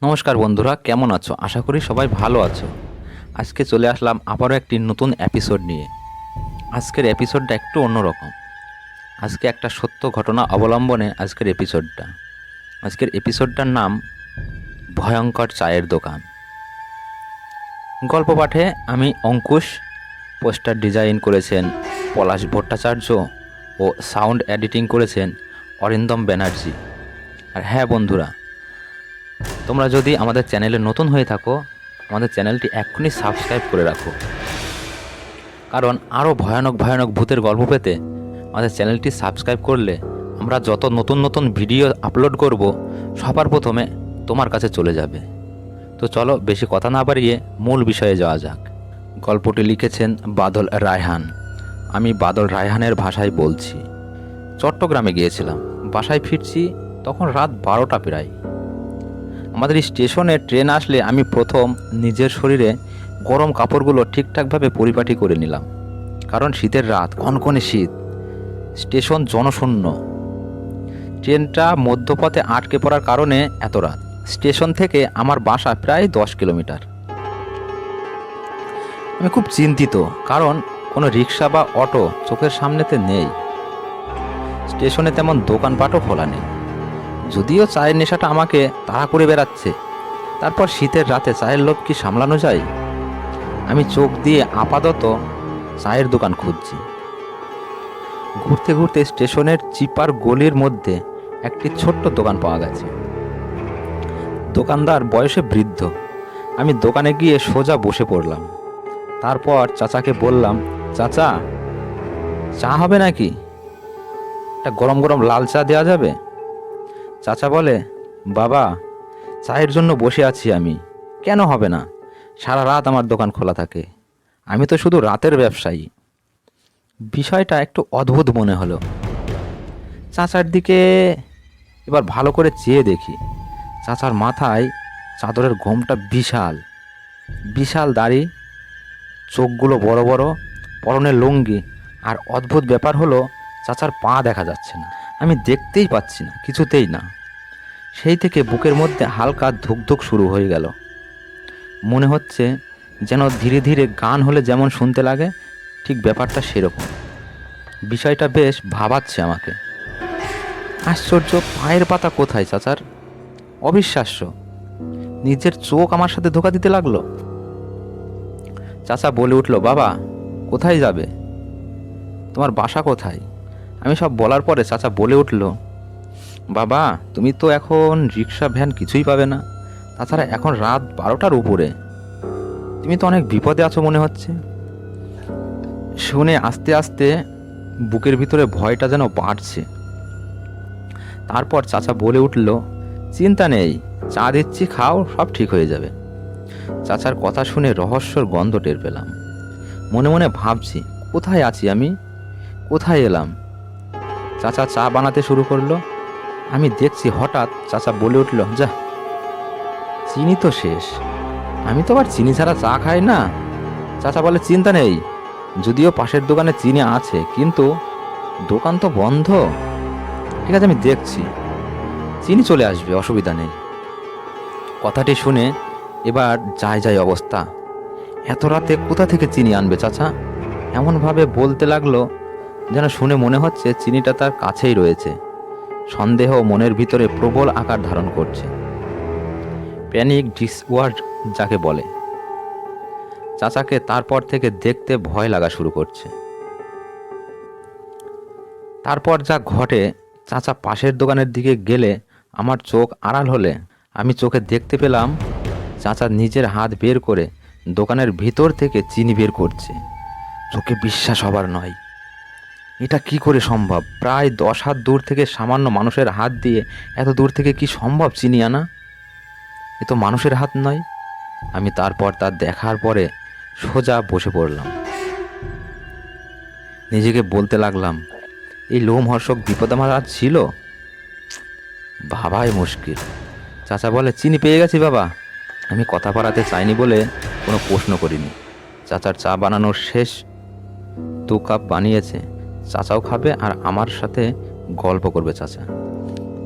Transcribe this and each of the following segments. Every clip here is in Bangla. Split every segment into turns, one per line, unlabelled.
নমস্কার বন্ধুরা, কেমন আছো? আশা করি সবাই ভালো আছো। আজকে চলে আসলাম আবারও একটি নতুন এপিসোড নিয়ে। আজকের এপিসোডটা একটু অন্যরকম। আজকে একটা সত্য ঘটনা অবলম্বনে আজকের এপিসোডটার নাম ভয়ঙ্কর চায়ের দোকান। গল্প পাঠে আমি অঙ্কুশ, পোস্টার ডিজাইন করেছেন পলাশ ভট্টাচার্য ও সাউন্ড এডিটিং করেছেন অরিন্দম ব্যানার্জি। আর হ্যাঁ বন্ধুরা, তোমরা যদি আমাদের চ্যানেলে নতুন হয়ে থাকো, আমাদের চ্যানেলটি এক্ষুনি সাবস্ক্রাইব করে রাখো, কারণ আরও ভয়ানক ভয়ানক ভূতের গল্প পেতে আমাদের চ্যানেলটি সাবস্ক্রাইব করলে আমরা যত নতুন নতুন ভিডিও আপলোড করব সবার প্রথমে তোমার কাছে চলে যাবে। তো চলো বেশি কথা না বাড়িয়ে মূল বিষয়ে যাওয়া যাক। গল্পটি লিখেছেন বাদল রায়হান। আমি বাদল রায়হানের ভাষায় বলছি। চট্টগ্রামে গিয়েছিলাম, বাসায় ফিরছি তখন রাত 12টা প্রায়। আমাদের স্টেশনে ট্রেন আসলে আমি প্রথম নিজের শরীরে গরম কাপড়গুলো ঠিকঠাকভাবে পরিপাটি করে নিলাম, কারণ শীতের রাত, কনকনে শীত, স্টেশন জনশূন্য। ট্রেনটা মধ্যপথে আটকে পড়ার কারণে এত রাত। স্টেশন থেকে আমার বাসা প্রায় 10 কিলোমিটার। আমি খুব চিন্তিত, কারণ কোনো রিক্সা বা অটো চোখের সামনেতে নেই। স্টেশনে তেমন দোকানপাটও খোলা নেই, যদিও চায়ের নেশাটা আমাকে তাড়া করে বেড়াচ্ছে। তারপর শীতের রাতে চায়ের লোভ কি সামলানো যায়? আমি চোখ দিয়ে আপাতত চায়ের দোকান খুঁজছি। ঘুরতে ঘুরতে স্টেশনের চিপার গলির মধ্যে একটি ছোট্ট দোকান পাওয়া গেছে। দোকানদার বয়সে বৃদ্ধ। আমি দোকানে গিয়ে সোজা বসে পড়লাম। তারপর চাচাকে বললাম, চাচা, চা হবে নাকি? একটা গরম গরম লাল চা দেওয়া যাবে? চাচা বলে, বাবা, চায়ের জন্য বসে আছি আমি। কেন হবে না? সারা রাত আমার দোকান খোলা থাকে। আমি তো শুধু রাতের ব্যবসায়ী। বিষয়টা একটু অদ্ভুত মনে হলো। চাচার দিকে এবার ভালো করে চেয়ে দেখি। চাচার মাথায় চাদরের ঘোমটা বিশাল বিশাল, দাড়ি, চোখগুলো বড় বড়, পরনে লুঙ্গি। আর অদ্ভুত ব্যাপার হলো, চাচার পা দেখা যাচ্ছে না। আমি দেখতেই পাচ্ছি না, কিছুতেই না। সেই থেকে বুকের মধ্যে হালকা ধুকধুক শুরু হয়ে গেল। মনে হচ্ছে যেন ধীরে ধীরে গান হলে যেমন শুনতে লাগে, ঠিক ব্যাপারটা সেরকম। বিষয়টা বেশ ভাবাচ্ছে আমাকে। আশ্চর্য, পায়ের পাতা কোথায় চাচার? অবিশ্বাস্য, নিজের চোখ আমার সাথে ধোঁকা দিতে লাগলো। চাচা বলে উঠল, বাবা, কোথায় যাবে? তোমার বাসা কোথায়? আমি সব বলার পরে চাচা বলে উঠল, বাবা, তুমি তো এখন রিক্সা ভ্যান কিছুই পাবে না। তাছাড়া এখন রাত 12টার উপরে। তুমি তো অনেক বিপদে আছো মনে হচ্ছে। শুনে আস্তে আস্তে বুকের ভিতরে ভয়টা যেন বাড়ছে। তারপর চাচা বলে উঠল, চিন্তা নেই, চা দিচ্ছি, খাও, সব ঠিক হয়ে যাবে। চাচার কথা শুনে রহস্যর গন্ধ টের পেলাম। মনে মনে ভাবছি, কোথায় আছি আমি, কোথায় এলাম? চাচা চা বানাতে শুরু করলো। আমি দেখছি হঠাৎ চাচা বলে উঠল, যা, চিনি তো শেষ। আমি তো আবার চিনি ছাড়া চা খাই না। চাচা বলে, চিন্তা নেই, যদিও পাশের দোকানে চিনি আছে, কিন্তু দোকান তো বন্ধ। ঠিক আছে, আমি দেখছি, চিনি চলে আসবে, অসুবিধা নেই। কথাটি শুনে এবার যায় যায় অবস্থা। এত রাতে কোথা থেকে চিনি আনবে চাচা? এমনভাবে বলতে লাগলো যেন শুনে মনে হচ্ছে চিনিটা তার কাছেই রয়েছে। সন্দেহ মনের ভিতরে প্রবল আকার ধারণ করছে। প্যানিক ডিসঅর্ডার যাকে বলে। চাচাকে তারপর থেকে দেখতে ভয় লাগা শুরু করছে। তারপর যা ঘটে, চাচা পাশের দোকানের দিকে গেলে আমার চোখ আড়াল হলে আমি চোখে দেখতে পেলাম চাচা নিজের হাত বের করে দোকানের ভিতর থেকে চিনি বের করছে। চোখে বিশ্বাস হবার নয়। এটা কি করে সম্ভব? প্রায় 10 হাত দূর থেকে সামান্য মানুষের হাত দিয়ে এত দূর থেকে কি সম্ভব চিনি আনা? এ তো মানুষের হাত নয়। আমি তারপর তার দেখার পরে সোজা বসে পড়লাম। নিজেকে বলতে লাগলাম, এই লোমহর্ষক বিপদ আমার আজ ছিল? ভাবাই মুশকিল। চাচা বলে, চিনি পেয়ে গেছি বাবা। আমি কথা বাড়াতে চাইনি বলে কোনো প্রশ্ন করিনি। চাচার চা বানানোর শেষ 2 কাপ বানিয়েছে। চাচাও খাবে আর আমার সাথে গল্প করবে চাচা।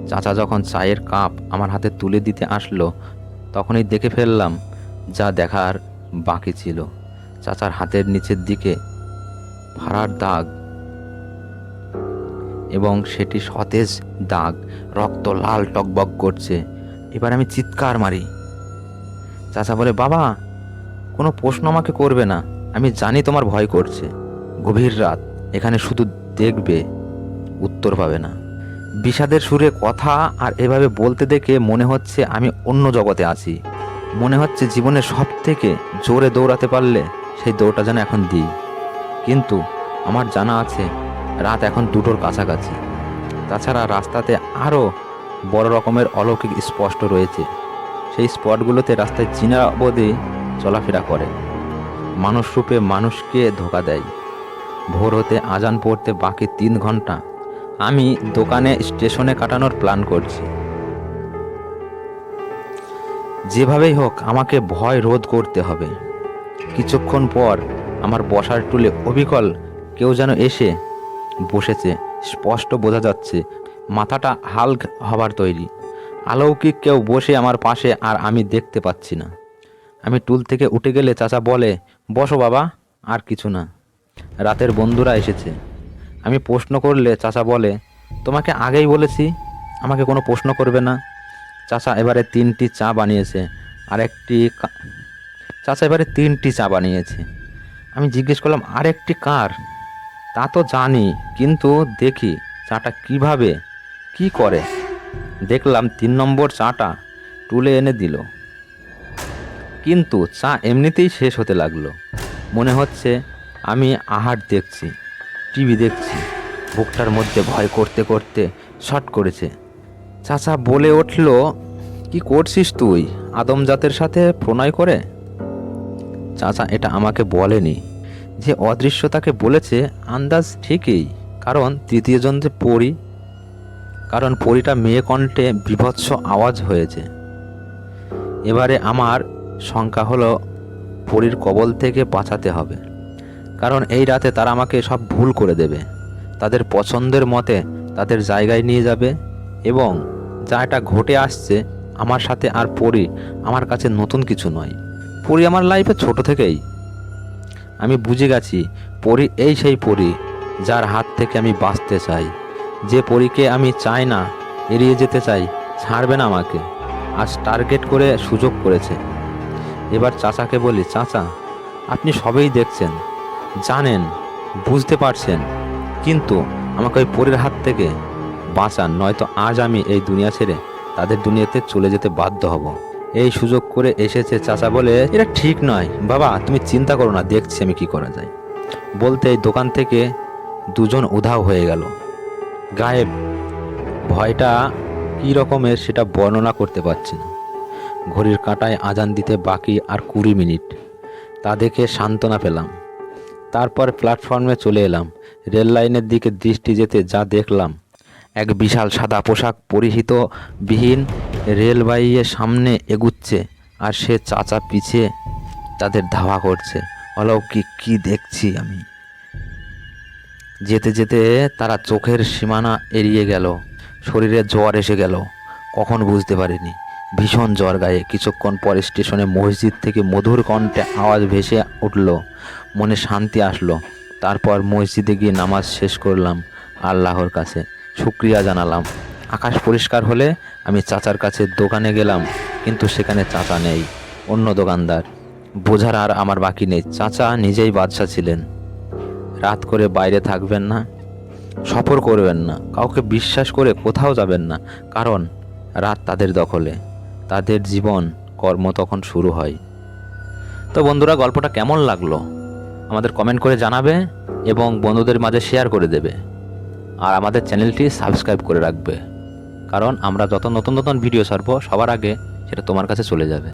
চাচা যখন চায়ের কাপ আমার হাতে তুলে দিতে আসলো, তখনই দেখে ফেললাম যা দেখার বাকি ছিল। চাচার হাতের নিচের দিকে ফাড়ার দাগ, এবং সেটি সতেজ দাগ, রক্ত লাল টকবক করছে। এবার আমি চিৎকার মারি। চাচা বলে, বাবা কোনো প্রশ্ন আমাকে করবে না, আমি জানি তোমার ভয় করছে। গভীর রাত, এখানে শুধু দেখবে, উত্তর পাবে না। বিষাদের সুরে কথা আর এভাবে বলতে দেখে মনে হচ্ছে আমি অন্য জগতে আছি। মনে হচ্ছে জীবনে সব থেকে জোরে দৌড়াতে পারলে সেই দৌড়টা যেন এখন দিই। কিন্তু আমার জানা আছে রাত এখন 2টোর কাছাকাছি। তাছাড়া রাস্তাতে আরও বড় রকমের অলৌকিক স্পষ্ট রয়েছে। সেই স্পটগুলোতে রাস্তায় চীনা অবধি চলাফেরা করে, মানুষ রূপে মানুষকে ধোঁকা দেয়। ভোর হতে আজান পড়তে বাকি 3 ঘন্টা। আমি দোকানে স্টেশনে কাটানোর প্ল্যান করছি। যেভাবেই হোক আমাকে ভয় রোধ করতে হবে। কিছুক্ষণ পর আমার বসার টুলে অবিকল কেউ যেন এসে বসেছে। স্পষ্ট বোঝা যাচ্ছে মাথাটা হালকা হবার তৈরি। অলৌকিক কেউ বসে আমার পাশে, আর আমি দেখতে পাচ্ছি না। আমি টুল থেকে উঠে গেলে চাচা বলে, বসো বাবা, আর কিছু না, রাতের বন্ধুরা এসেছে। আমি প্রশ্ন করলে চাচা বলে, তোমাকে আগেই বলেছি আমাকে কোনো প্রশ্ন করবে না। চাচা এবারে 3টি চা বানিয়েছে। চাচা এবারে 3টি চা বানিয়েছে। আমি জিজ্ঞেস করলাম, আরেকটি কার? তা তো জানি, কিন্তু দেখি চাটা কিভাবে কি করে। দেখলাম 3 নম্বর চাটা তুলে এনে দিল, কিন্তু চা এমনিতেই শেষ হতে লাগলো। মনে হচ্ছে আমি আহার দেখছি, টিভি দেখছি। বুকটার মধ্যে ভয় করতে করতে শট করেছে। চাচা বলে উঠল, কি করছিস তুই আদমজাতের সাথে প্রণয় করে? চাচা এটা আমাকে বলেনি, যে অদৃশ্য তাকে বলেছে আন্দাজ ঠিকই, কারণ 3য় জন যে পরী, কারণ পরীটা মেয়ে কণ্ঠে বীভৎস আওয়াজ হয়েছে। এবারে আমার শঙ্কা হলো পরীর কবল থেকে বাঁচাতে হবে, কারণ এই রাতে তারা আমাকে সব ভুল করে দেবে, তাদের পছন্দের মতে তাদের জায়গায় নিয়ে যাবে। এবং যা এটা ঘটে আসছে আমার সাথে আর পরী আমার কাছে নতুন কিছু নয়। পরী আমার লাইফে ছোট থেকেই। আমি বুঝে গেছি পরী এই সেই পরী যার হাত থেকে আমি বাঁচতে চাই, যে পরীকে আমি চাই না, এড়িয়ে যেতে চাই, ছাড়বে না আমাকে। আজ টার্গেট করে সুযোগ করেছে। এবার চাচাকে বলি, চাচা আপনি সবই দেখছেন, জানেন, বুঝতে পারছেন, কিন্তু আমাকে ওই পরীর হাত থেকে বাঁচান, নয়তো আজ আমি এই দুনিয়া ছেড়ে তাদের দুনিয়াতে চলে যেতে বাধ্য হব। এই সুযোগ করে এসেছে। চাচা বলে, এটা ঠিক নয় বাবা, তুমি চিন্তা করো না, দেখছি আমি কি করা যায়। বলতে এই দোকান থেকে 2 জন উধাও হয়ে গেল, গায়েব। ভয়টা কী রকমের সেটা বর্ণনা করতে পারছি না। ঘড়ির কাঁটায় আজান দিতে বাকি আর 20 মিনিট। তা দেখে সান্ত্বনা পেলাম। তারপর প্ল্যাটফর্মে চলে এলাম। রেল লাইনের দিকে দৃষ্টি যেতে যা দেখলাম, এক বিশাল সাদা পোশাক পরিহিত বিহীন রেলবাইয়ের সামনে এগুচ্ছে, আর সে চাচা পিছে তাদের ধাওয়া করছে। অলৌকিক কি দেখছি আমি! যেতে যেতে তারা চোখের সীমানা এড়িয়ে গেল। শরীরে জ্বর এসে গেল, কখন বুঝতে পারিনি। ভীষণ জ্বর গায়ে। কিছুক্ষণ পর স্টেশনে মসজিদ থেকে মধুর কণ্ঠে আওয়াজ ভেসে উঠল। মনে শান্তি আসলো। তারপর মসজিদে গিয়ে নামাজ শেষ করলাম, আল্লাহর কাছে শুকরিয়া জানালাম। আকাশ পরিষ্কার হলে আমি চাচার কাছে দোকানে গেলাম, কিন্তু সেখানে চাচা নেই, অন্য দোকানদার। বোঝার আর আমার বাকি নেই, চাচা নিজেই বাদশা ছিলেন। রাত করে বাইরে থাকবেন না, সফর করবেন না, কাউকে বিশ্বাস করে কোথাও যাবেন না, কারণ রাত তাদের দখলে, তাদের জীবন কর্ম তখন শুরু হয়। তো বন্ধুরা, গল্পটা কেমন লাগলো আমাদের কমেন্ট করে জানাবে এবং বন্ধুদের মাঝে শেয়ার করে দেবে। আর আমাদের চ্যানেলটি সাবস্ক্রাইব করে রাখবে, কারণ আমরা যত নতুন নতুন ভিডিও ছাড়বো সবার আগে সেটা তোমার কাছে চলে যাবে।